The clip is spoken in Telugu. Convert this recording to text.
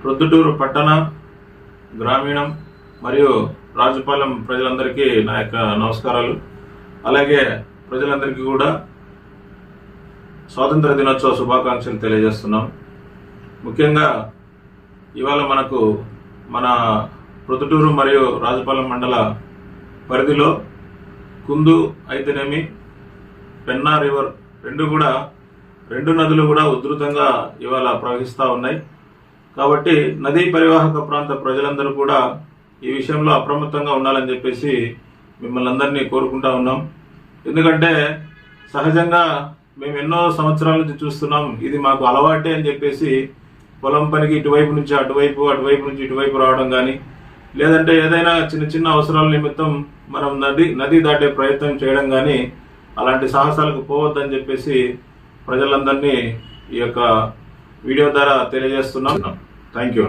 ప్రొద్దుటూరు పట్టణ, గ్రామీణం మరియు రాజుపాలెం ప్రజలందరికీ నా యొక్క నమస్కారాలు. అలాగే ప్రజలందరికీ కూడా స్వాతంత్ర దినోత్సవ శుభాకాంక్షలు తెలియజేస్తున్నాం. ముఖ్యంగా ఇవాళ మన ప్రొద్దుటూరు మరియు రాజుపాలెం మండల పరిధిలో కుందు అయితేనేమి, పెన్నా రివర్ రెండు నదులు కూడా ఉధృతంగా ఇవాళ ప్రవహిస్తూ ఉన్నాయి. కాబట్టి నదీ పరివాహక ప్రాంత ప్రజలందరూ కూడా ఈ విషయంలో అప్రమత్తంగా ఉండాలని చెప్పేసి మిమ్మల్ని అందరినీ కోరుకుంటా ఉన్నాం. ఎందుకంటే సహజంగా మేము ఎన్నో సంవత్సరాల నుంచి చూస్తున్నాం, ఇది మాకు అలవాటే అని చెప్పేసి పొలం పనికి ఇటువైపు నుంచి అటువైపు, అటువైపు నుంచి ఇటువైపు రావడం కానీ, లేదంటే ఏదైనా చిన్న చిన్న అవసరాల నిమిత్తం మనం నది దాటే ప్రయత్నం చేయడం కానీ, అలాంటి సాహసాలకు పోవద్దని చెప్పేసి ప్రజలందరినీ ఈ యొక్క వీడియో ద్వారా తెలియజేస్తున్నాం. Thank you.